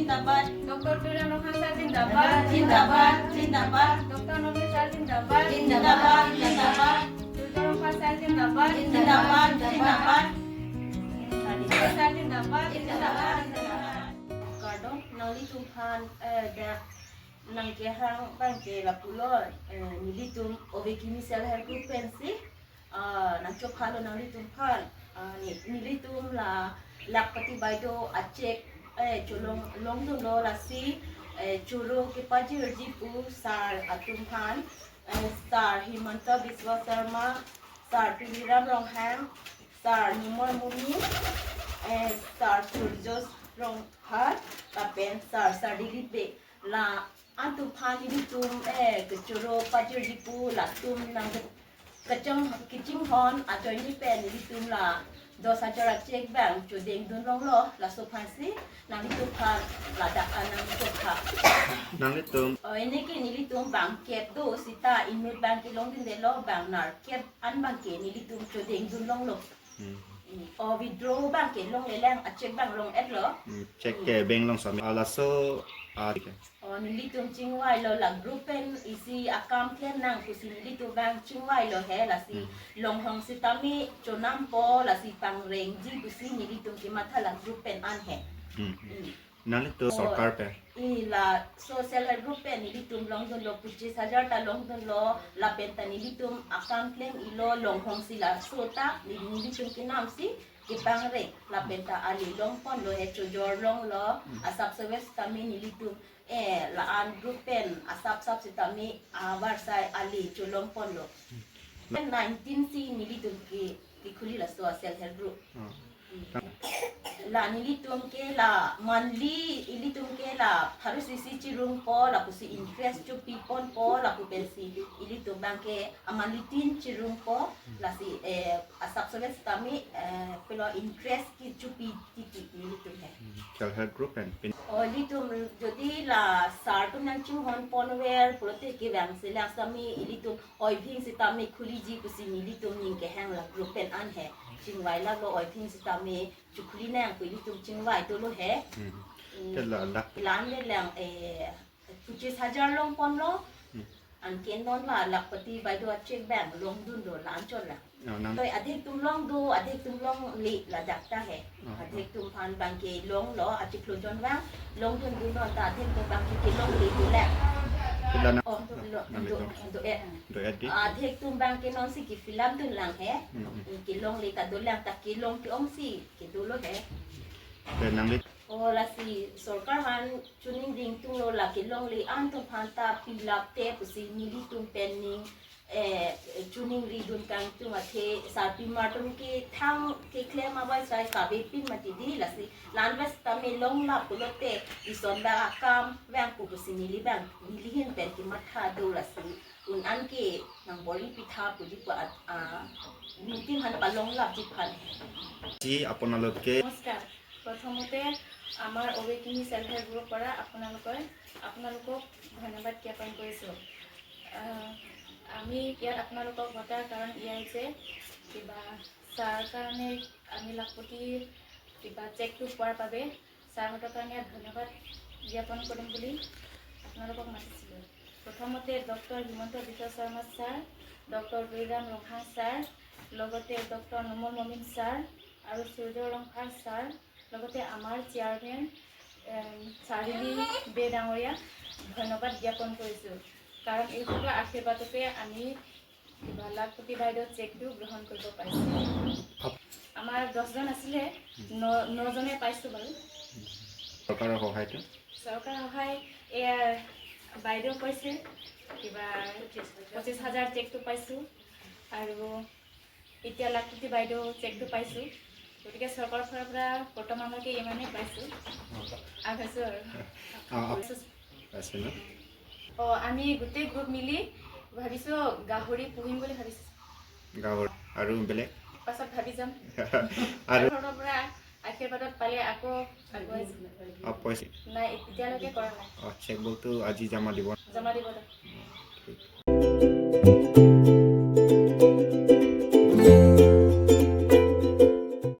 जिंदाबाद डॉक्टर बिरम रोहान सर जिंदाबाद जिंदाबाद जिंदाबाद डॉक्टर नवीन सर जिंदाबाद जिंदाबाद जिंदाबाद बिरम रोहान सर जिंदाबाद जिंदाबाद जिंदाबाद सर जिंदाबाद Kadang nali Tuhan dah nangke hang bangke lapulo nilitum obeki misal herku pensi nangcop halo nali Tuhan nilitum la lakpati baido acek colong long dulo lasi curo ke paji urjipu sar atumhan sar Himanta Biswa Sharma sar Biram Rongham sar Numor Mumi sar Surjos Ronghar tapen sar dilipe la antumhan nilitum ke curo paji urjipu la tum nang kacang kicing hon atau ini pen nilitum la dosa jarak cek bang cudeng dun long lo la sopansi nang Tuhan la dakan nang Tuhan nang litum ini ke nilitum bang kep do sita email bang ke long din de lo bang nar kep an bang ke nilitum cudeng dun long lo o withdraw bang ke long le lang at check bang long et lo check ke bank long sami ala so o nilitum chingwai lo la grupen isi akam thian nang kusi nilitum bang chingwai lo he la si long hong sitami chonam po la si pang reng ji kusi nilitum ki matha la grupen an he nang litum sarkar pe la social help group pe nilitum long dun lo 25,000 ta long dun lo la penta nilitum akam claim ilo long hong sila sota nilitum ki nam si ki pang reng la penta ali long pon lo he chojor long lo asap service kami nilitum la an group pen asap sitami warsai ali cholong pon lo 19 si nilitum ki khuli la social help group la nilitum ke la monthly ilitum ke la harus isi cirung po la kusi interest cu pipon po la ku pensi ilitum bangke amalitin cirung po la si asap soles kami pelo interest ki cu titi ilitum he self help group and ilitum jadi la sartum nang chung hon ponwer prote ke bang sila sami ilitum oi phing sitami khuli ji kusi ilitum ning ke hang la group pen an he chingwai la lo oi phing sitami chukli nang ku ilitum chingwai to lo he la lak lan le lang 25,000 long pon lo an ken non la lakpati bai do check bank long dun do lan chon la nang toi adhik tum long do adhik tum long li la dakta he adhik tum phan bang ke long lo ati klo jon wang long dun du non ta adhik tum bang ke long li du la la na oh do do adi adhik tum bang ke non si ki film dun lang he ki long li ta do lang ta ki long ki ong si ki du lo he pe nang lit la si sorkar han chuning ding tung lo la ki long li an tum phan ta pilap te pusi nili tum penning chuning ri dun kang tum athe sarpi martum ke thang ke claim abai sai ka be pin mati di la si lan bas tame long la pulote ison da akam wang ku pusi nili bang nili hin pen ki matha do la si un an ke nang boli pitha puji pa meeting han palong la ji phan ji আপোনালোকে নমস্কাৰ প্ৰথমতে আমাৰ অবেকিনি self help group পৰা আপোনালোকক ধন্যবাদ জ্ঞাপন কৰিছোঁ আমি ইয়াত আপোনালোকক মতাৰ কাৰণ ইয়া হৈছে কিবা ছাৰ কাৰণে আমি লাখপতি কিবা চেকটো পোৱাৰ বাবে ছাৰহঁতৰ কাৰণে ধন্যবাদ জ্ঞাপন কৰিম বুলি আপোনালোকক মাতিছিলোঁ প্ৰথমতে doctor Himanta Biswa Sarma sir doctor Biram Rohan sir লগতে ডক্টৰ নুমল মমিন ছাৰ আৰু সূৰ্য ৰংখাৰ ছাৰ লগতে আমাৰ চেয়াৰমেন চাৰিলি বে ডাঙৰীয়াক ধন্যবাদ জ্ঞাপন কৰিছোঁ কাৰণ এইসকলৰ আশীৰ্বাদতে আমি কিবা লাখপতি বাইদেউ চেকটো গ্ৰহণ কৰিব পাৰিছোঁ আমাৰ 10জন আছিলে 9জনে পাইছোঁ বাৰু চৰকাৰৰ সহায়টো চৰকাৰৰ সহায় বাইদেউ কৈছে কিবা 25,000 চেকটো পাইছোঁ আৰু এতিয়া লাখপতি বাইদেউ চেকটো পাইছোঁ গতিকে চৰকাৰৰ ফালৰ পৰা বৰ্তমানলৈকে ইমানেই পাইছোঁ আগৈছোঁ আছে ন আমি গোটেই গ্ৰুপ মিলি ভাবিছোঁ গাহৰি পুহিম বুলি ভাবিছোঁ গাঁৱৰ আৰু বেলেগ পাছত ভাবি যাম আৰু ঘৰৰ পৰা আশীৰ্বাদত পালে আকৌ পইচা নাই এতিয়ালৈকে কৰা নাই চেকবুকটো আজি জমা দিব জমা দিব